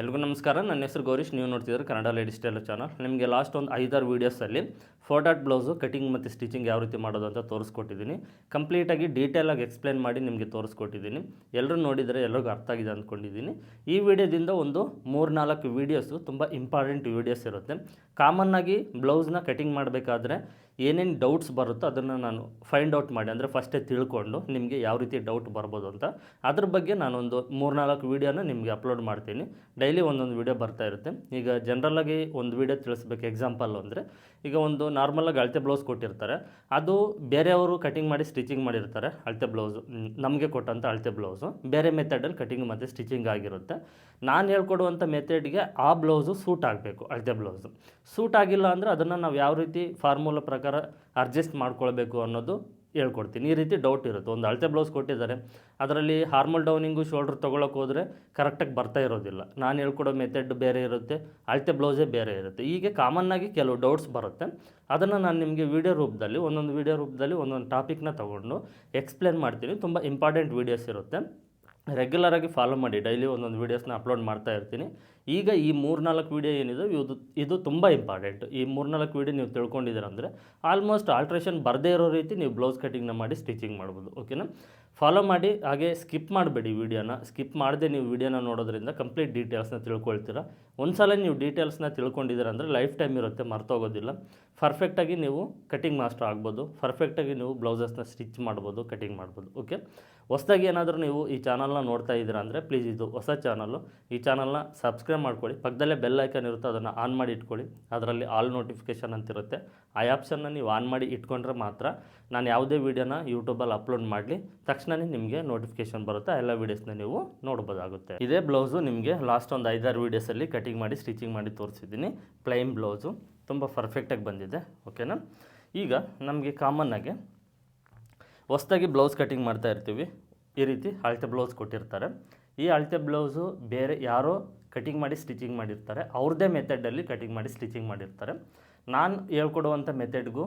ಎಲ್ರಿಗೂ ನಮಸ್ಕಾರ. ನನ್ನ ಹೆಸರು ಗೌರೀಶ್. ನೀವು ನೋಡ್ತಿದ್ದಾರೆ ಕನ್ನಡ ಲೇಡೀಸ್ ಟೈಲರ್ ಚಾನಲ್. ನಿಮಗೆ ಲಾಸ್ಟ್ ಒಂದು 5-6 ವೀಡಿಯೋಸಲ್ಲಿ 4 ಡಾಟ್ ಬ್ಲೌಸು ಕಟಿಂಗ್ ಮತ್ತು ಸ್ಟಿಚಿಂಗ್ ಯಾವ ರೀತಿ ಮಾಡೋದು ಅಂತ ತೋರಿಸ್ಕೊಟ್ಟಿದ್ದೀನಿ. ಕಂಪ್ಲೀಟಾಗಿ ಡೀಟೇಲಾಗಿ ಎಕ್ಸ್ಪ್ಲೇನ್ ಮಾಡಿ ನಿಮಗೆ ತೋರಿಸ್ಕೊಟ್ಟಿದ್ದೀನಿ. ಎಲ್ಲರೂ ನೋಡಿದರೆ ಎಲ್ಲರಿಗೂ ಅರ್ಥ ಆಗಿದೆ ಅಂದ್ಕೊಂಡಿದ್ದೀನಿ. ಈ ವಿಡಿಯೋದಿಂದ ಒಂದು 3-4 ವೀಡಿಯೋಸು ತುಂಬ ಇಂಪಾರ್ಟೆಂಟ್ ವೀಡಿಯೋಸ್ ಇರುತ್ತೆ. ಕಾಮನ್ನಾಗಿ ಬ್ಲೌಸ್ನ ಕಟಿಂಗ್ ಮಾಡಬೇಕಾದ್ರೆ ಏನೇನು ಡೌಟ್ಸ್ ಬರುತ್ತೋ ಅದನ್ನು ನಾನು ಫೈಂಡ್ ಔಟ್ ಮಾಡಿ, ಅಂದರೆ ಫಸ್ಟೇ ತಿಳ್ಕೊಂಡು ನಿಮಗೆ ಯಾವ ರೀತಿ ಡೌಟ್ ಬರ್ಬೋದು ಅಂತ ಅದ್ರ ಬಗ್ಗೆ ನಾನೊಂದು 3-4 ವೀಡಿಯೋನ ನಿಮಗೆ ಅಪ್ಲೋಡ್ ಮಾಡ್ತೀನಿ. ಡೈಲಿ ಒಂದೊಂದು ವೀಡಿಯೋ ಬರ್ತಾ ಇರುತ್ತೆ. ಈಗ ಜನರಲ್ಲಾಗಿ ಒಂದು ವೀಡಿಯೋ ತಿಳಿಸ್ಬೇಕು. ಎಕ್ಸಾಂಪಲ್ ಅಂದರೆ ಈಗ ಒಂದು ನಾರ್ಮಲಾಗಿ ಅಳತೆ ಬ್ಲೌಸ್ ಕೊಟ್ಟಿರ್ತಾರೆ, ಅದು ಬೇರೆಯವರು ಕಟಿಂಗ್ ಮಾಡಿ ಸ್ಟಿಚಿಂಗ್ ಮಾಡಿರ್ತಾರೆ. ಅಳತೆ ಬ್ಲೌಸು ನಮಗೆ ಕೊಟ್ಟಂಥ ಅಳತೆ ಬ್ಲೌಸು ಬೇರೆ ಮೆಥಡಲ್ಲಿ ಕಟಿಂಗ್ ಮತ್ತು ಸ್ಟಿಚಿಂಗ್ ಆಗಿರುತ್ತೆ. ನಾನು ಹೇಳ್ಕೊಡುವಂಥ ಮೆಥಡ್ಗೆ ಆ ಬ್ಲೌಸು ಸೂಟ್ ಆಗಬೇಕು. ಅಳತೆ ಬ್ಲೌಸು ಸೂಟ್ ಆಗಿಲ್ಲ ಅಂದರೆ ಅದನ್ನು ನಾವು ಯಾವ ರೀತಿ ಫಾರ್ಮುಲಾ ಪ್ರಕಾರ ಅಡ್ಜಸ್ಟ್ ಮಾಡ್ಕೊಳ್ಬೇಕು ಅನ್ನೋದು ಹೇಳ್ಕೊಡ್ತೀನಿ. ಈ ರೀತಿ ಡೌಟ್ ಇರುತ್ತೆ. ಒಂದು ಅಳತೆ ಬ್ಲೌಸ್ ಕೊಟ್ಟಿದ್ದಾರೆ, ಅದರಲ್ಲಿ ಹಾರ್ಮಲ್ ಡೌನಿಂಗು ಶೋಲ್ಡ್ರ್ ತೊಗೊಳಕ್ಕೆ ಹೋದರೆ ಕರೆಕ್ಟಾಗಿ ಬರ್ತಾ ಇರೋದಿಲ್ಲ. ನಾನು ಹೇಳ್ಕೊಡೋ ಮೆಥಡ್ ಬೇರೆ ಇರುತ್ತೆ, ಅಳತೆ ಬ್ಲೌಸೇ ಬೇರೆ ಇರುತ್ತೆ. ಹೀಗೆ ಕಾಮನ್ನಾಗಿ ಕೆಲವು ಡೌಟ್ಸ್ ಬರುತ್ತೆ. ಅದನ್ನು ನಾನು ನಿಮಗೆ ವೀಡಿಯೋ ರೂಪದಲ್ಲಿ ಒಂದೊಂದು ಟಾಪಿಕ್ನ ತೊಗೊಂಡು ಎಕ್ಸ್ಪ್ಲೇನ್ ಮಾಡ್ತೀನಿ. ತುಂಬ ಇಂಪಾರ್ಟೆಂಟ್ ವೀಡಿಯೋಸ್ ಇರುತ್ತೆ. ರೆಗ್ಯುಲರಾಗಿ ಫಾಲೋ ಮಾಡಿ. ಡೈಲಿ ಒಂದೊಂದು ವೀಡಿಯೋಸ್ನ ಅಪ್ಲೋಡ್ ಮಾಡ್ತಾ ಇರ್ತೀನಿ. ಈಗ ಈ 3-4 ವೀಡಿಯೋ ಏನಿದೆ ಇದು ತುಂಬ ಇಂಪಾರ್ಟೆಂಟ್. ಈ 3-4 ವೀಡಿಯೋ ನೀವು ತಿಳ್ಕೊಂಡಿದ್ದೀರಂದರೆ ಆಲ್ಮೋಸ್ಟ್ ಆಲ್ಟ್ರೇಷನ್ ಬರದೇ ಇರೋ ರೀತಿ ನೀವು ಬ್ಲೌಸ್ ಕಟಿಂಗ್ನ ಮಾಡಿ ಸ್ಟಿಚಿಂಗ್ ಮಾಡ್ಬೋದು. ಓಕೆನಾ? ಫಾಲೋ ಮಾಡಿ. ಹಾಗೆ ಸ್ಕಿಪ್ ಮಾಡಬೇಡಿ. ಸ್ಕಿಪ್ ಮಾಡದೆ ನೀವು ವೀಡಿಯೋನ ನೋಡೋದ್ರಿಂದ ಕಂಪ್ಲೀಟ್ ಡೀಟೇಲ್ಸ್ನ ತಿಳ್ಕೊಳ್ತೀರ. ಒಂದು ಸಲ ನೀವು ಡೀಟೇಲ್ಸ್ನ ತಿಳ್ಕೊಂಡಿದ್ದೀರ ಅಂದರೆ ಲೈಫ್ ಟೈಮ್ ಇರುತ್ತೆ, ಮರ್ತೋಗೋದಿಲ್ಲ. ಪರ್ಫೆಕ್ಟಾಗಿ ನೀವು ಕಟಿಂಗ್ ಮಾಸ್ಟರ್ ಆಗ್ಬೋದು. ಪರ್ಫೆಕ್ಟಾಗಿ ನೀವು ಬ್ಲೌಸಸ್ನ ಸ್ಟಿಚ್ ಮಾಡ್ಬೋದು, ಕಟಿಂಗ್ ಮಾಡ್ಬೋದು. ಓಕೆ, ಹೊಸದಾಗಿ ಏನಾದರೂ ನೀವು ಈ ಚಾನಲ್ನ ನೋಡ್ತಾ ಇದ್ದೀರಾ ಅಂದರೆ ಪ್ಲೀಸ್, ಇದು ಹೊಸ ಚಾನಲ್ಲು, ಈ ಚಾನಲ್ನ ಸಬ್ಸ್ಕ್ರೈಬ್ ಮಾಡ್ಕೊಳ್ಳಿ. ಪಕ್ಕದಲ್ಲೇ ಬೆಲ್ ಐಕನ್ ಇರುತ್ತೆ, ಅದನ್ನು ಆನ್ ಮಾಡಿ ಇಟ್ಕೊಳ್ಳಿ. ಅದರಲ್ಲಿ ಆಲ್ ನೋಟಿಫಿಕೇಷನ್ ಅಂತಿರುತ್ತೆ. ಆ ಆಪ್ಷನ್ನ ನೀವು ಆನ್ ಮಾಡಿ ಇಟ್ಕೊಂಡ್ರೆ ಮಾತ್ರ ನಾನು ಯಾವುದೇ ವೀಡಿಯೋನ ಯೂಟ್ಯೂಬಲ್ಲಿ ಅಪ್ಲೋಡ್ ಮಾಡಲಿ ತಕ್ಷಣವೇ ನಿಮಗೆ ನೋಟಿಫಿಕೇಷನ್ ಬರುತ್ತೆ. ಎಲ್ಲ ವೀಡಿಯೋಸ್ನ ನೀವು ನೋಡ್ಬೋದಾಗುತ್ತೆ. ಇದೇ ಬ್ಲೌಸು ನಿಮಗೆ ಲಾಸ್ಟ್ ಒಂದು 5-6 ವೀಡಿಯೋಸಲ್ಲಿ ಕಟಿಂಗ್ ಮಾಡಿ ಸ್ಟಿಚಿಂಗ್ ಮಾಡಿ ತೋರಿಸಿದ್ದೀನಿ. ಪ್ಲೈನ್ ಬ್ಲೌಸು ತುಂಬ ಪರ್ಫೆಕ್ಟಾಗಿ ಬಂದಿದೆ. ಓಕೆನಾ? ಈಗ ನಮಗೆ ಕಾಮನ್ನಾಗಿ ಹೊಸದಾಗಿ ಬ್ಲೌಸ್ ಕಟಿಂಗ್ ಮಾಡ್ತಾ ಇರ್ತೀವಿ. ಈ ರೀತಿ ಅಳತೆ ಬ್ಲೌಸ್ ಕೊಟ್ಟಿರ್ತಾರೆ. ಈ ಅಳತೆ ಬ್ಲೌಸು ಬೇರೆ ಯಾರೋ ಕಟಿಂಗ್ ಮಾಡಿ ಸ್ಟಿಚಿಂಗ್ ಮಾಡಿರ್ತಾರೆ, ಅವ್ರದ್ದೇ ಮೆಥಡಲ್ಲಿ ಕಟಿಂಗ್ ಮಾಡಿ ಸ್ಟಿಚಿಂಗ್ ಮಾಡಿರ್ತಾರೆ. ನಾನು ಹೇಳ್ಕೊಡುವಂಥ ಮೆಥಡ್ಗೂ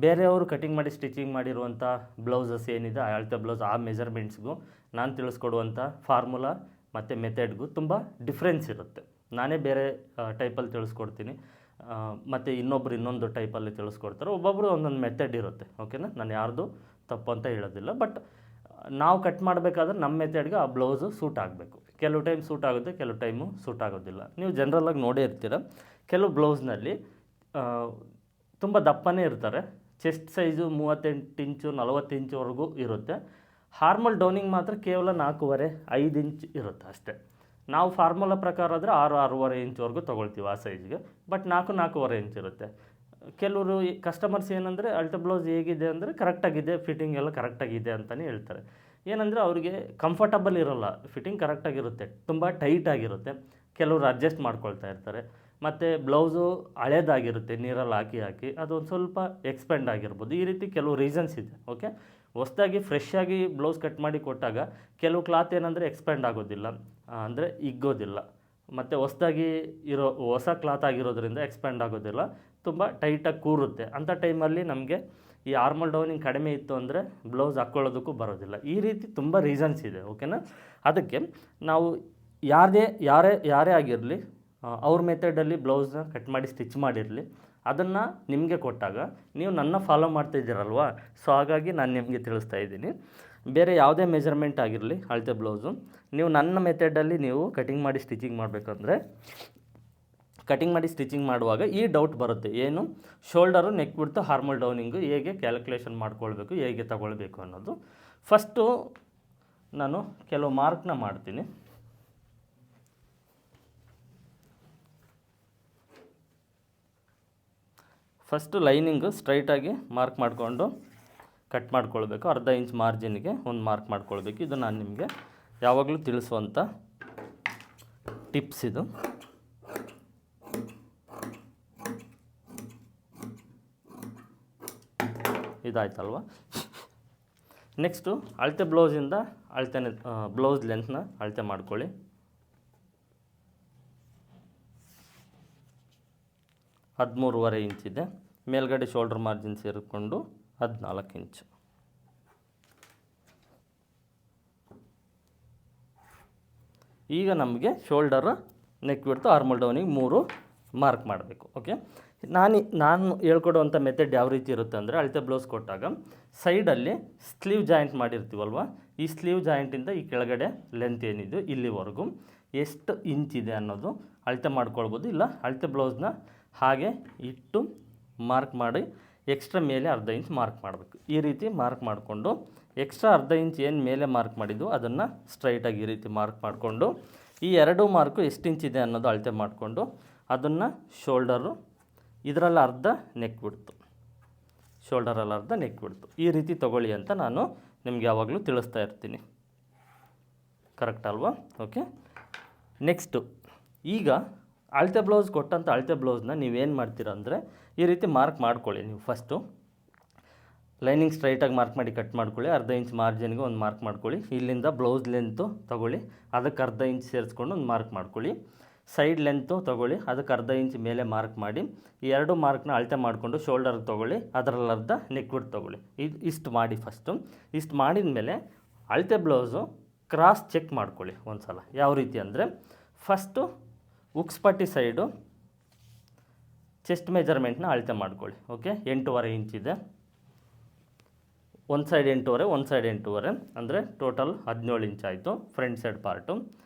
ಬೇರೆಯವರು ಕಟಿಂಗ್ ಮಾಡಿ ಸ್ಟಿಚಿಂಗ್ ಮಾಡಿರುವಂಥ ಬ್ಲೌಸಸ್ ಏನಿದೆ, ಆ ಅಳತೆ ಬ್ಲೌಸ್ ಆ ಮೆಜರ್ಮೆಂಟ್ಸ್ಗೂ ನಾನು ತಿಳಿಸ್ಕೊಡುವಂಥ ಫಾರ್ಮುಲಾ ಮತ್ತು ಮೆಥಡ್ಗೂ ತುಂಬ ಡಿಫ್ರೆನ್ಸ್ ಇರುತ್ತೆ. ನಾನೇ ಬೇರೆ ಟೈಪಲ್ಲಿ ತಿಳಿಸ್ಕೊಡ್ತೀನಿ, ಮತ್ತು ಇನ್ನೊಂದು ಟೈಪಲ್ಲಿ ತಿಳಿಸ್ಕೊಡ್ತಾರೆ. ಒಬ್ಬೊಬ್ಬರು ಒಂದೊಂದು ಮೆಥಡ್ ಇರುತ್ತೆ. ಓಕೆನಾ? ನಾನು ಯಾರ್ದು ತಪ್ಪು ಅಂತ ಹೇಳೋದಿಲ್ಲ. ಬಟ್ ನಾವು ಕಟ್ ಮಾಡಬೇಕಾದ್ರೆ ನಮ್ಮ ಮೆಥಡ್ಗೆ ಆ ಬ್ಲೌಸು ಸೂಟ್ ಆಗಬೇಕು. ಕೆಲವು ಟೈಮ್ ಸೂಟ್ ಆಗುತ್ತೆ, ಕೆಲವು ಟೈಮು ಸೂಟ್ ಆಗೋದಿಲ್ಲ. ನೀವು ಜನರಲ್ಲಾಗಿ ನೋಡೇ ಇರ್ತೀರ, ಕೆಲವು ಬ್ಲೌಸ್ನಲ್ಲಿ ತುಂಬ ದಪ್ಪನೇ ಇರ್ತಾರೆ. ಚೆಸ್ಟ್ ಸೈಜು 38 ಇಂಚು 40 ಇಂಚುವರೆಗೂ ಇರುತ್ತೆ. ಹಾರ್ಮಲ್ ಡೌನಿಂಗ್ ಮಾತ್ರ ಕೇವಲ 4.5 ಇಂಚ್ ಇರುತ್ತೆ ಅಷ್ಟೇ. ನಾವು ಫಾರ್ಮುಲಾ ಪ್ರಕಾರ ಆದರೆ 6-6.5 ಇಂಚ್ವರೆಗೂ ತೊಗೊಳ್ತೀವಿ ಆ ಸೈಜ್ಗೆ. ಬಟ್ 4-4.5 ಇಂಚ್ ಇರುತ್ತೆ. ಕೆಲವರು ಕಸ್ಟಮರ್ಸ್ ಏನಂದರೆ ಅಳತೆ ಬ್ಲೌಸ್ ಹೇಗಿದೆ ಅಂದರೆ ಕರೆಕ್ಟಾಗಿದೆ, ಫಿಟ್ಟಿಂಗ್ ಎಲ್ಲ ಕರೆಕ್ಟಾಗಿದೆ ಅಂತಲೇ ಹೇಳ್ತಾರೆ. ಏನಂದರೆ ಅವರಿಗೆ ಕಂಫರ್ಟಬಲ್ ಇರೋಲ್ಲ, ಫಿಟ್ಟಿಂಗ್ ಕರೆಕ್ಟಾಗಿರುತ್ತೆ, ತುಂಬ ಟೈಟಾಗಿರುತ್ತೆ. ಕೆಲವರು ಅಡ್ಜಸ್ಟ್ ಮಾಡ್ಕೊಳ್ತಾ ಇರ್ತಾರೆ. ಮತ್ತು ಬ್ಲೌಸು ಹಳೇದಾಗಿರುತ್ತೆ, ನೀರಲ್ಲಿ ಹಾಕಿ ಅದೊಂದು ಸ್ವಲ್ಪ ಎಕ್ಸ್ಪೆಂಡ್ ಆಗಿರ್ಬೋದು. ಈ ರೀತಿ ಕೆಲವು ರೀಸನ್ಸ್ ಇದೆ. ಓಕೆ, ಹೊಸದಾಗಿ ಫ್ರೆಶ್ ಆಗಿ ಬ್ಲೌಸ್ ಕಟ್ ಮಾಡಿ ಕೊಟ್ಟಾಗ ಕೆಲವು ಕ್ಲಾತ್ ಏನಂದರೆ ಎಕ್ಸ್ಪೆಂಡ್ ಆಗೋದಿಲ್ಲ, ಅಂದರೆ ಇಗ್ಗೋದಿಲ್ಲ. ಮತ್ತು ಹೊಸ ಕ್ಲಾತ್ ಆಗಿರೋದ್ರಿಂದ ಎಕ್ಸ್ಪ್ಯಾಂಡ್ ಆಗೋದಿಲ್ಲ, ತುಂಬ ಟೈಟಾಗಿ ಕೂರುತ್ತೆ. ಅಂಥ ಟೈಮಲ್ಲಿ ನಮಗೆ ಈ ಆರ್ಮಲ್ ಡೌನಿಂಗ್ ಕಡಿಮೆ ಇತ್ತು ಅಂದರೆ ಬ್ಲೌಸ್ ಹಾಕ್ಕೊಳ್ಳೋದಕ್ಕೂ ಬರೋದಿಲ್ಲ. ಈ ರೀತಿ ತುಂಬ ರೀಸನ್ಸ್ ಇದೆ. ಓಕೆನಾ? ಅದಕ್ಕೆ ನಾವು ಯಾರೇ ಆಗಿರಲಿ, ಅವ್ರ ಮೆಥಡಲ್ಲಿ ಬ್ಲೌಸ್ನ ಕಟ್ ಮಾಡಿ ಸ್ಟಿಚ್ ಮಾಡಿರಲಿ, ಅದನ್ನು ನಿಮಗೆ ಕೊಟ್ಟಾಗ ನೀವು ನನ್ನ ಫಾಲೋ ಮಾಡ್ತಾಯಿದ್ದೀರಲ್ವ, ಸೊ ಹಾಗಾಗಿ ನಾನು ನಿಮಗೆ ತಿಳಿಸ್ತಾ ಇದ್ದೀನಿ. ಬೇರೆ ಯಾವುದೇ ಮೆಜರ್ಮೆಂಟ್ ಆಗಿರಲಿ ಅಳತೆ ಬ್ಲೌಸು, ನೀವು ನನ್ನ ಮೆಥಡಲ್ಲಿ ನೀವು ಕಟಿಂಗ್ ಮಾಡಿ ಸ್ಟಿಚಿಂಗ್ ಮಾಡಬೇಕಂದ್ರೆ, ಕಟಿಂಗ್ ಮಾಡಿ ಸ್ಟಿಚಿಂಗ್ ಮಾಡುವಾಗ ಈ ಡೌಟ್ ಬರುತ್ತೆ. ಏನು? ಶೋಲ್ಡರು, ನೆಕ್ ಬಿಡ್ತು, ಹಾರ್ಮಲ್ ಡೌನಿಂಗು ಹೇಗೆ ಕ್ಯಾಲ್ಕುಲೇಷನ್ ಮಾಡ್ಕೊಳ್ಬೇಕು, ಹೇಗೆ ತಗೊಳ್ಬೇಕು ಅನ್ನೋದು. ಫಸ್ಟು ನಾನು ಕೆಲವು ಮಾರ್ಕ್ನ ಮಾಡ್ತೀನಿ. ಫಸ್ಟು ಲೈನಿಂಗು ಸ್ಟ್ರೈಟಾಗಿ ಮಾರ್ಕ್ ಮಾಡಿಕೊಂಡು ಕಟ್ ಮಾಡ್ಕೊಳ್ಬೇಕು. ಅರ್ಧ ಇಂಚ್ ಮಾರ್ಜಿನ್ಗೆ ಒಂದು ಮಾರ್ಕ್ ಮಾಡ್ಕೊಳ್ಬೇಕು. ಇದು ನಾನು ನಿಮಗೆ ಯಾವಾಗಲೂ ತಿಳಿಸುವಂಥ ಟಿಪ್ಸ್ ಇದು. ಇದಾಯ್ತಲ್ವ? ನೆಕ್ಸ್ಟು ಅಳತೆ ಬ್ಲೌಸಿಂದ ಬ್ಲೌಸ್ ಲೆಂತ್ನ ಅಳತೆ ಮಾಡ್ಕೊಳ್ಳಿ. 13.5 ಇಂಚಿದೆ. ಮೇಲ್ಗಡೆ ಶೋಲ್ಡರ್ ಮಾರ್ಜಿನ್ ಸೇರಿಕೊಂಡು 14 ಇಂಚು. ಈಗ ನಮಗೆ ಶೋಲ್ಡರು, ನೆಕ್ ವಿಡ್ತು, ಆರ್ಮಲ್ ಡೌನಿಗೆ 3 ಮಾರ್ಕ್ ಮಾಡಬೇಕು. ಓಕೆ, ನಾನು ಹೇಳ್ಕೊಡುವಂಥ ಮೆಥಡ್ ಯಾವ ರೀತಿ ಇರುತ್ತೆ ಅಂದರೆ, ಅಳತೆ ಬ್ಲೌಸ್ ಕೊಟ್ಟಾಗ ಸೈಡಲ್ಲಿ ಸ್ಲೀವ್ ಜಾಯಿಂಟ್ ಮಾಡಿರ್ತೀವಲ್ವ, ಈ ಸ್ಲೀವ್ ಜಾಯಿಂಟಿಂದ ಈ ಕೆಳಗಡೆ ಲೆಂತ್ ಏನಿದೆ ಇಲ್ಲಿವರೆಗೂ ಎಷ್ಟು ಇಂಚಿದೆ ಅನ್ನೋದು ಅಳತೆ ಮಾಡ್ಕೊಳ್ಬೋದು. ಇಲ್ಲ ಅಳತೆ ಬ್ಲೌಸ್ನ ಹಾಗೆ ಇಟ್ಟು ಮಾರ್ಕ್ ಮಾಡಿ ಎಕ್ಸ್ಟ್ರಾ ಮೇಲೆ ಅರ್ಧ ಇಂಚ್ ಮಾರ್ಕ್ ಮಾಡಬೇಕು. ಈ ರೀತಿ ಮಾರ್ಕ್ ಮಾಡಿಕೊಂಡು ಎಕ್ಸ್ಟ್ರಾ ಅರ್ಧ ಇಂಚ್ ಏನು ಮೇಲೆ ಮಾರ್ಕ್ ಮಾಡಿದ್ದು ಅದನ್ನು ಸ್ಟ್ರೈಟಾಗಿ ಈ ರೀತಿ ಮಾರ್ಕ್ ಮಾಡಿಕೊಂಡು ಈ 2 ಮಾರ್ಕು ಎಷ್ಟು ಇಂಚಿದೆ ಅನ್ನೋದು ಅಳತೆ ಮಾಡಿಕೊಂಡು ಅದನ್ನು ಶೋಲ್ಡರು, ಇದರಲ್ಲಿ ಅರ್ಧ ನೆಕ್ ಬಿಡ್ತು, ಶೋಲ್ಡರಲ್ಲಿ ಅರ್ಧ ನೆಕ್ ಬಿಡ್ತು, ಈ ರೀತಿ ತೊಗೊಳ್ಳಿ ಅಂತ ನಾನು ನಿಮ್ಗೆ ಯಾವಾಗಲೂ ತಿಳಿಸ್ತಾ ಇರ್ತೀನಿ. ಕರೆಕ್ಟ್ ಅಲ್ವಾ? ಓಕೆ, ನೆಕ್ಸ್ಟು ಈಗ ಅಳತೆ ಬ್ಲೌಸ್ ಕೊಟ್ಟಂಥ ಅಳತೆ ಬ್ಲೌಸ್ನ ನೀವೇನು ಮಾಡ್ತೀರ ಅಂದರೆ ಈ ರೀತಿ ಮಾರ್ಕ್ ಮಾಡ್ಕೊಳ್ಳಿ. ನೀವು ಫಸ್ಟು ಲೈನಿಂಗ್ ಸ್ಟ್ರೈಟಾಗಿ ಮಾರ್ಕ್ ಮಾಡಿ ಕಟ್ ಮಾಡ್ಕೊಳ್ಳಿ. ಅರ್ಧ ಇಂಚ್ ಮಾರ್ಜಿನ್ಗೆ ಒಂದು ಮಾರ್ಕ್ ಮಾಡ್ಕೊಳ್ಳಿ. ಇಲ್ಲಿಂದ ಬ್ಲೌಸ್ ಲೆಂತು ತೊಗೊಳ್ಳಿ, ಅದಕ್ಕೆ ಅರ್ಧ ಇಂಚ್ ಸೇರಿಸ್ಕೊಂಡು ಒಂದು ಮಾರ್ಕ್ ಮಾಡ್ಕೊಳ್ಳಿ. ಸೈಡ್ ಲೆಂತು ತೊಗೊಳ್ಳಿ, ಅದಕ್ಕೆ ಅರ್ಧ ಇಂಚ್ ಮೇಲೆ ಮಾರ್ಕ್ ಮಾಡಿ ಈ 2 ಮಾರ್ಕ್ನ ಅಳತೆ ಮಾಡಿಕೊಂಡು ಶೋಲ್ಡರ್ಗೆ ತೊಗೊಳ್ಳಿ, ಅದರಲ್ಲಿ ಅರ್ಧ ನೆಕ್ ವಿಡ್ತ್ ತೊಗೊಳ್ಳಿ. ಇಷ್ಟು ಮಾಡಿ ಫಸ್ಟು. ಇಷ್ಟು ಮಾಡಿದ ಮೇಲೆ ಅಳತೆ ಬ್ಲೌಸು ಕ್ರಾಸ್ ಚೆಕ್ ಮಾಡ್ಕೊಳ್ಳಿ ಒಂದು ಸಲ. ಯಾವ ರೀತಿ ಅಂದರೆ, ಫಸ್ಟು ಉಕ್ಸ್ಪಟ್ಟಿ ಸೈಡು ಚೆಸ್ಟ್ ಮೆಜರ್ಮೆಂಟ್ನ ಅಳತೆ ಮಾಡ್ಕೊಳ್ಳಿ. ಓಕೆ, 8.5 ಇಂಚಿದೆ. ಒಂದು ಸೈಡ್ 8.5, ಒಂದು ಸೈಡ್ 8.5, ಅಂದರೆ ಟೋಟಲ್ 17 ಇಂಚ್ ಆಯಿತು front side part.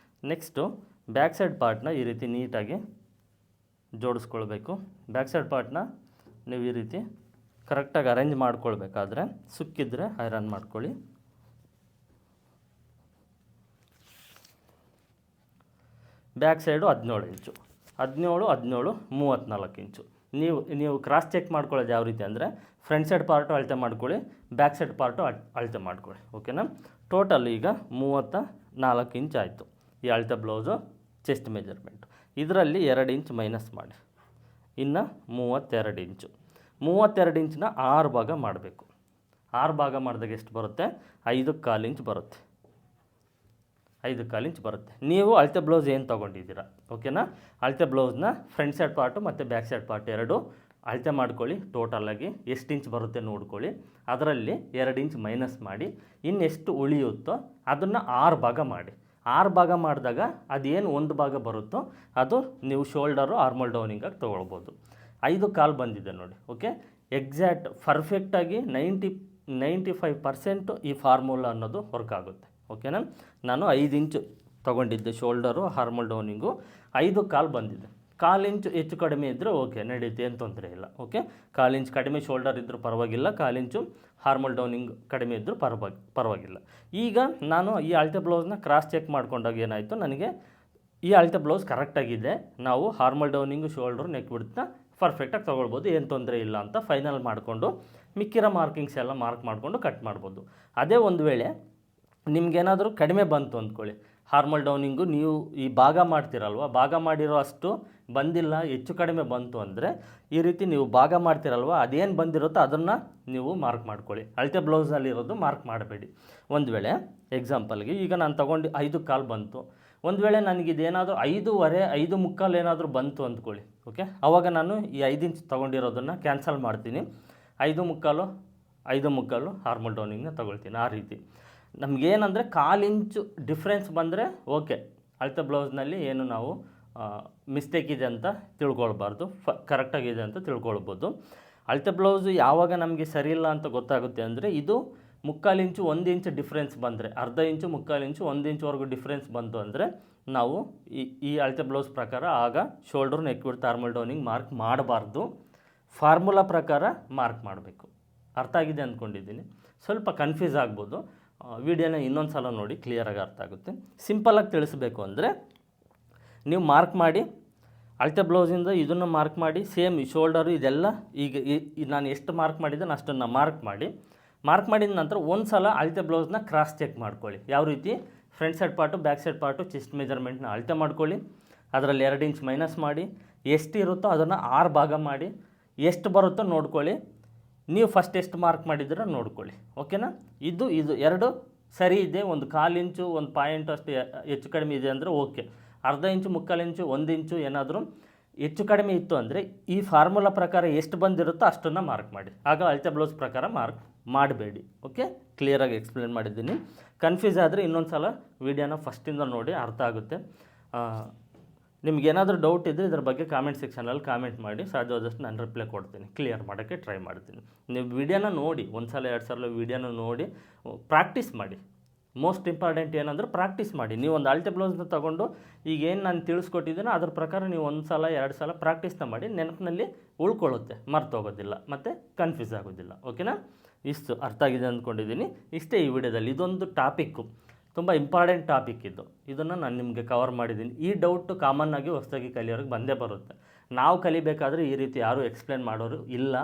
Next back side ಪಾರ್ಟ್ನ ಈ ರೀತಿ ನೀಟಾಗಿ ಜೋಡಿಸ್ಕೊಳ್ಬೇಕು. ಬ್ಯಾಕ್ ಸೈಡ್ ಪಾರ್ಟ್ನ ನೀವು ಈ ರೀತಿ ಕರೆಕ್ಟಾಗಿ ಅರೇಂಜ್ ಮಾಡ್ಕೊಳ್ಬೇಕಾದ್ರೆ ಸುಕ್ಕಿದ್ರೆ ಐರನ್ ಮಾಡ್ಕೊಳ್ಳಿ. ಬ್ಯಾಕ್ ಸೈಡು 17 ಇಂಚು, 17, 34 ಇಂಚು. ನೀವು ಕ್ರಾಸ್ ಚೆಕ್ ಮಾಡ್ಕೊಳ್ಳೋದು ಯಾವ ರೀತಿ ಅಂದರೆ, ಫ್ರಂಟ್ ಸೈಡ್ ಪಾರ್ಟು ಅಳತೆ ಮಾಡ್ಕೊಳ್ಳಿ, ಬ್ಯಾಕ್ ಸೈಡ್ ಪಾರ್ಟು ಅಳತೆ ಮಾಡ್ಕೊಳ್ಳಿ. ಓಕೆನಾ? ಟೋಟಲ್ ಈಗ 34 ಇಂಚ್ ಆಯಿತು ಈ ಅಳತೆ ಬ್ಲೌಸು ಚೆಸ್ಟ್ ಮೆಜರ್ಮೆಂಟು. ಇದರಲ್ಲಿ 2 ಇಂಚ್ ಮೈನಸ್ ಮಾಡಿ, ಇನ್ನು 32 ಇಂಚು. 32 ಇಂಚನ್ನ 6 ಭಾಗ ಮಾಡಬೇಕು. 6 ಭಾಗ ಮಾಡಿದಾಗ ಎಷ್ಟು ಬರುತ್ತೆ? 5.25 ಇಂಚ್ ಬರುತ್ತೆ. 5.25 ಇಂಚ್ ಬರುತ್ತೆ. ನೀವು ಅಳತೆ ಬ್ಲೌಸ್ ಏನು ತೊಗೊಂಡಿದ್ದೀರಾ, ಓಕೆನಾ? ಅಳತೆ ಬ್ಲೌಸ್ನ ಫ್ರಂಟ್ ಸೈಡ್ ಪಾರ್ಟು ಮತ್ತು ಬ್ಯಾಕ್ ಸೈಡ್ ಪಾರ್ಟ್ 2 ಅಳತೆ ಮಾಡ್ಕೊಳ್ಳಿ. ಟೋಟಲಾಗಿ ಎಷ್ಟು ಇಂಚ್ ಬರುತ್ತೆ ನೋಡ್ಕೊಳ್ಳಿ. ಅದರಲ್ಲಿ 2 ಇಂಚ್ ಮೈನಸ್ ಮಾಡಿ ಇನ್ನೆಷ್ಟು ಉಳಿಯುತ್ತೋ ಅದನ್ನು 6 ಭಾಗ ಮಾಡಿ. 6 ಭಾಗ ಮಾಡಿದಾಗ ಅದೇನು 1 ಭಾಗ ಬರುತ್ತೋ ಅದು ನೀವು ಶೋಲ್ಡರು ಆರ್ಮಲ್ ಡೌನಿಂಗಾಗಿ ತೊಗೊಳ್ಬೋದು. 5.25 ಬಂದಿದೆ ನೋಡಿ. ಓಕೆ, ಎಕ್ಸಾಕ್ಟ್ ಪರ್ಫೆಕ್ಟಾಗಿ 95% ಈ ಫಾರ್ಮುಲಾ ಅನ್ನೋದು ವರ್ಕ್ ಆಗುತ್ತೆ. ಓಕೆನಾ? ನಾನು 5 ಇಂಚು ತೊಗೊಂಡಿದ್ದೆ ಶೋಲ್ಡರು ಹಾರ್ಮಲ್ ಡೌನಿಂಗು, 5.25 ಬಂದಿದೆ. 1/4 ಇಂಚು ಹೆಚ್ಚು ಕಡಿಮೆ ಇದ್ದರೆ ಓಕೆ, ನಡೀತೆ, ಏನು ತೊಂದರೆ ಇಲ್ಲ. ಓಕೆ, 1/4 ಇಂಚ್ ಕಡಿಮೆ ಶೋಲ್ಡರ್ ಇದ್ದರೂ ಪರವಾಗಿಲ್ಲ, 1/4 ಇಂಚು ಹಾರ್ಮಲ್ ಡೌನಿಂಗ್ ಕಡಿಮೆ ಇದ್ದರೂ ಪರವಾಗಿಲ್ಲ. ಈಗ ನಾನು ಈ ಅಳತೆ ಬ್ಲೌಸ್ನ ಕ್ರಾಸ್ ಚೆಕ್ ಮಾಡ್ಕೊಂಡಾಗ ಏನಾಯಿತು, ನನಗೆ ಈ ಅಳತೆ ಬ್ಲೌಸ್ ಕರೆಕ್ಟಾಗಿದೆ, ನಾವು ಹಾರ್ಮಲ್ ಡೌನಿಂಗು ಶೋಲ್ಡ್ರು ನೆಕ್ ವಿಡ್ತ್ನ ಪರ್ಫೆಕ್ಟಾಗಿ ತೊಗೊಳ್ಬೋದು, ಏನು ತೊಂದರೆ ಇಲ್ಲ ಅಂತ ಫೈನಲ್ ಮಾಡಿಕೊಂಡು ಮಿಕ್ಕಿರೋ ಮಾರ್ಕಿಂಗ್ಸ್ ಎಲ್ಲ ಮಾರ್ಕ್ ಮಾಡಿಕೊಂಡು ಕಟ್ ಮಾಡ್ಬೋದು. ಅದೇ ಒಂದು ವೇಳೆ ನಿಮಗೇನಾದರೂ ಕಡಿಮೆ ಬಂತು ಅಂದ್ಕೊಳ್ಳಿ, ಹಾರ್ಮಲ್ ಡೌನಿಂಗು ನೀವು ಈ ಭಾಗ ಮಾಡ್ತಿರಲ್ವ, ಭಾಗ ಮಾಡಿರೋ ಅಷ್ಟು ಬಂದಿಲ್ಲ, ಹೆಚ್ಚು ಕಡಿಮೆ ಬಂತು ಅಂದರೆ ಈ ರೀತಿ ನೀವು ಭಾಗ ಮಾಡ್ತಿರಲ್ವ, ಅದೇನು ಬಂದಿರುತ್ತೋ ಅದನ್ನು ನೀವು ಮಾರ್ಕ್ ಮಾಡ್ಕೊಳ್ಳಿ. ಅಳತೆ ಬ್ಲೌಸಲ್ಲಿರೋದು ಮಾರ್ಕ್ ಮಾಡಬೇಡಿ. ಒಂದು ವೇಳೆ ಎಕ್ಸಾಂಪಲ್ಗೆ ಈಗ ನಾನು ತೊಗೊಂಡು 5.25 ಬಂತು, ಒಂದು ವೇಳೆ ನನಗಿದೇನಾದರೂ 5.25, 5.25 ಏನಾದರೂ ಬಂತು ಅಂದ್ಕೊಳ್ಳಿ. ಓಕೆ, ಆವಾಗ ನಾನು ಈ 5 ಇಂಚ್ ತೊಗೊಂಡಿರೋದನ್ನು ಕ್ಯಾನ್ಸಲ್ ಮಾಡ್ತೀನಿ, 5.25 ಹಾರ್ಮಲ್ ಡೌನಿಂಗ್ನ ತೊಗೊಳ್ತೀನಿ. ಆ ರೀತಿ ನಮಗೇನಂದರೆ 1/4 ಇಂಚು ಡಿಫ್ರೆನ್ಸ್ ಬಂದರೆ ಓಕೆ, ಅಳತೆ ಬ್ಲೌಸ್ನಲ್ಲಿ ಏನು ನಾವು ಮಿಸ್ಟೇಕ್ ಇದೆ ಅಂತ ತಿಳ್ಕೊಳ್ಬಾರ್ದು, ಕರೆಕ್ಟಾಗಿದೆ ಅಂತ ತಿಳ್ಕೊಳ್ಬೋದು. ಅಳತೆ ಬ್ಲೌಸು ಯಾವಾಗ ನಮಗೆ ಸರಿಯಿಲ್ಲ ಅಂತ ಗೊತ್ತಾಗುತ್ತೆ ಅಂದರೆ, ಇದು 3/4 ಇಂಚು 1 ಇಂಚ್ ಡಿಫ್ರೆನ್ಸ್ ಬಂದರೆ, ಅರ್ಧ ಇಂಚು 3/4 ಇಂಚು 1 ಇಂಚ್ವರೆಗೂ ಡಿಫ್ರೆನ್ಸ್ ಬಂತು ಅಂದರೆ ನಾವು ಈ ಅಳತೆ ಬ್ಲೌಸ್ ಪ್ರಕಾರ ಆಗ ಶೋಲ್ಡರ್ ನೆಕ್ ವಿಡ್ತ್ ಆರ್ಮಲ್ ಡೌನಿಂಗ್ ಮಾರ್ಕ್ ಮಾಡಬಾರ್ದು, ಫಾರ್ಮುಲಾ ಪ್ರಕಾರ ಮಾರ್ಕ್ ಮಾಡಬೇಕು. ಅರ್ಥ ಆಗಿದೆ ಅಂದ್ಕೊಂಡಿದ್ದೀನಿ. ಸ್ವಲ್ಪ ಕನ್ಫ್ಯೂಸ್ ಆಗ್ಬೋದು, ವಿಡಿಯೋನ ಇನ್ನೊಂದು ಸಲ ನೋಡಿ, ಕ್ಲಿಯರಾಗಿ ಅರ್ಥ ಆಗುತ್ತೆ. ಸಿಂಪಲಾಗಿ ತಿಳಿಸ್ಬೇಕು ಅಂದರೆ, ನೀವು ಮಾರ್ಕ್ ಮಾಡಿ ಅಳತೆ ಬ್ಲೌಸಿಂದ ಇದನ್ನು ಮಾರ್ಕ್ ಮಾಡಿ, ಸೇಮ್ ಶೋಲ್ಡರು ಇದೆಲ್ಲ ಈಗ ನಾನು ಎಷ್ಟು ಮಾರ್ಕ್ ಮಾಡಿದ್ದೇನೆ ಅಷ್ಟನ್ನು ಮಾರ್ಕ್ ಮಾಡಿದ ನಂತರ ಒಂದು ಸಲ ಅಳತೆ ಬ್ಲೌಸ್ನ ಕ್ರಾಸ್ ಚೆಕ್ ಮಾಡ್ಕೊಳ್ಳಿ. ಯಾವ ರೀತಿ? Front side part back side part chest ಮೆಜರ್ಮೆಂಟ್ನ ಅಳತೆ ಮಾಡ್ಕೊಳ್ಳಿ, ಅದರಲ್ಲಿ 2 ಇಂಚ್ ಮೈನಸ್ ಮಾಡಿ, ಎಷ್ಟು ಇರುತ್ತೋ ಅದನ್ನು 6 ಭಾಗ ಮಾಡಿ, ಎಷ್ಟು ಬರುತ್ತೋ ನೋಡ್ಕೊಳ್ಳಿ. ನೀವು ಫಸ್ಟ್ ಎಷ್ಟು ಮಾರ್ಕ್ ಮಾಡಿದ್ರೆ ನೋಡ್ಕೊಳ್ಳಿ. ಓಕೆನಾ? ಇದು 2 ಸರಿ ಇದೆ, ಒಂದು 1/4 ಇಂಚು 1 ಪಾಯಿಂಟ್ ಅಷ್ಟು ಹೆಚ್ಚು ಕಡಿಮೆ ಇದೆ ಅಂದರೆ ಓಕೆ. ಅರ್ಧ ಇಂಚು 3/4 ಇಂಚು 1 ಇಂಚು ಏನಾದರೂ ಹೆಚ್ಚು ಕಡಿಮೆ ಇತ್ತು ಅಂದರೆ ಈ ಫಾರ್ಮುಲಾ ಪ್ರಕಾರ ಎಷ್ಟು ಬಂದಿರುತ್ತೋ ಅಷ್ಟನ್ನು ಮಾರ್ಕ್ ಮಾಡಿ. ಆಗ ಅಳತೆ ಬ್ಲೌಸ್ ಪ್ರಕಾರ ಮಾರ್ಕ್ ಮಾಡಬೇಡಿ. ಓಕೆ, ಕ್ಲಿಯರಾಗಿ ಎಕ್ಸ್ಪ್ಲೇನ್ ಮಾಡಿದ್ದೀನಿ. ಕನ್ಫ್ಯೂಸ್ ಆದರೆ ಇನ್ನೊಂದು ಸಲ ವೀಡಿಯೋನ ಫಸ್ಟಿಂದ ನೋಡಿ, ಅರ್ಥ ಆಗುತ್ತೆ. ನಿಮ್ಗೇನಾದರೂ ಡೌಟ್ ಇದ್ದರೆ ಇದ್ರ ಬಗ್ಗೆ ಕಾಮೆಂಟ್ ಸೆಕ್ಷನಲ್ಲಿ ಕಾಮೆಂಟ್ ಮಾಡಿ, ಸಾಧ್ಯವಾದಷ್ಟು ನಾನು ರಿಪ್ಲೈ ಕೊಡ್ತೀನಿ, ಕ್ಲಿಯರ್ ಮಾಡೋಕ್ಕೆ ಟ್ರೈ ಮಾಡ್ತೀನಿ. ನೀವು ವೀಡಿಯೋನ ನೋಡಿ, ಒಂದು ಸಲ 2 ಸಲ ವೀಡಿಯೋನ ನೋಡಿ ಪ್ರಾಕ್ಟೀಸ್ ಮಾಡಿ. ಮೋಸ್ಟ್ ಇಂಪಾರ್ಟೆಂಟ್ ಏನಂದ್ರೆ ಪ್ರಾಕ್ಟೀಸ್ ಮಾಡಿ. ನೀವು ಒಂದು ಅಳತೆ ಬ್ಲೌಸ್ನ ತೊಗೊಂಡು ಈಗೇನು ನಾನು ತಿಳಿಸ್ಕೊಟ್ಟಿದ್ದೀನೋ ಅದ್ರ ಪ್ರಕಾರ ನೀವು 1 ಸಲ 2 ಸಲ ಪ್ರಾಕ್ಟೀಸ್ನ ಮಾಡಿ, ನೆನಪಿನಲ್ಲಿ ಉಳ್ಕೊಳ್ಳುತ್ತೆ, ಮರ್ತೋಗೋದಿಲ್ಲ ಮತ್ತು ಕನ್ಫ್ಯೂಸ್ ಆಗೋದಿಲ್ಲ. ಓಕೆನಾ? ಇಷ್ಟು ಅರ್ಥ ಆಗಿದೆ ಅಂದ್ಕೊಂಡಿದ್ದೀನಿ. ಇಷ್ಟೇ ಈ ವಿಡಿಯೋದಲ್ಲಿ. ಇದೊಂದು ಟಾಪಿಕ್ಕು ತುಂಬ ಇಂಪಾರ್ಟೆಂಟ್ ಟಾಪಿಕ್ ಇದು. ಇದನ್ನು ನಾನು ನಿಮಗೆ ಕವರ್ ಮಾಡಿದ್ದೀನಿ. ಈ ಡೌಟು ಕಾಮನ್ನಾಗಿ ಹೊಸದಾಗಿ ಕಲಿಯೋರಿಗೆ ಬಂದೇ ಬರುತ್ತೆ. ನಾವು ಕಲಿಬೇಕಾದ್ರೆ ಈ ರೀತಿ ಯಾರೂ ಎಕ್ಸ್ಪ್ಲೇನ್ ಮಾಡೋರು ಇಲ್ಲ.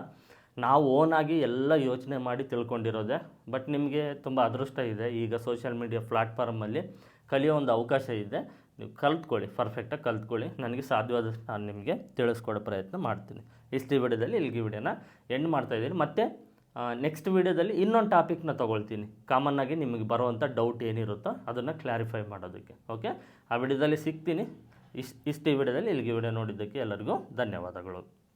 ನಾವು ಓನಾಗಿ ಎಲ್ಲ ಯೋಚನೆ ಮಾಡಿ ತಿಳ್ಕೊಂಡಿರೋದೆ. ಬಟ್ ನಿಮಗೆ ತುಂಬ ಅದೃಷ್ಟ ಇದೆ, ಈಗ ಸೋಷಿಯಲ್ ಮೀಡಿಯಾ ಪ್ಲ್ಯಾಟ್ಫಾರ್ಮಲ್ಲಿ ಕಲಿಯೋ ಒಂದು ಅವಕಾಶ ಇದೆ. ನೀವು ಕಲ್ತ್ಕೊಳ್ಳಿ, ಪರ್ಫೆಕ್ಟಾಗಿ ಕಲ್ತ್ಕೊಳ್ಳಿ. ನನಗೆ ಸಾಧ್ಯವಾದಷ್ಟು ನಾನು ನಿಮಗೆ ತಿಳಿಸ್ಕೊಡೋ ಪ್ರಯತ್ನ ಮಾಡ್ತೀನಿ. ಇಷ್ಟು ವಿಡಿಯೋದಲ್ಲಿ ಇಲ್ಲಿಗೆ ವಿಡಿಯೋನ ಎಂಡ್ ಮಾಡ್ತಾಯಿದ್ದೀನಿ. ಮತ್ತು ನೆಕ್ಸ್ಟ್ ವೀಡಿಯೋದಲ್ಲಿ ಇನ್ನೊಂದು ಟಾಪಿಕ್ನ ತೊಗೊಳ್ತೀನಿ. ಕಾಮನ್ನಾಗಿ ನಿಮಗೆ ಬರುವಂಥ ಡೌಟ್ ಏನಿರುತ್ತೋ ಅದನ್ನು ಕ್ಲಾರಿಫೈ ಮಾಡೋದಕ್ಕೆ. ಓಕೆ, ಆ ವಿಡಿಯೋದಲ್ಲಿ ಸಿಗ್ತೀನಿ. ಇಷ್ಟು ಈ ವಿಡಿಯೋದಲ್ಲಿ ಇಲ್ಲಿಗೆ ವಿಡಿಯೋ ನೋಡಿದ್ದಕ್ಕೆ ಎಲ್ಲರಿಗೂ ಧನ್ಯವಾದಗಳು.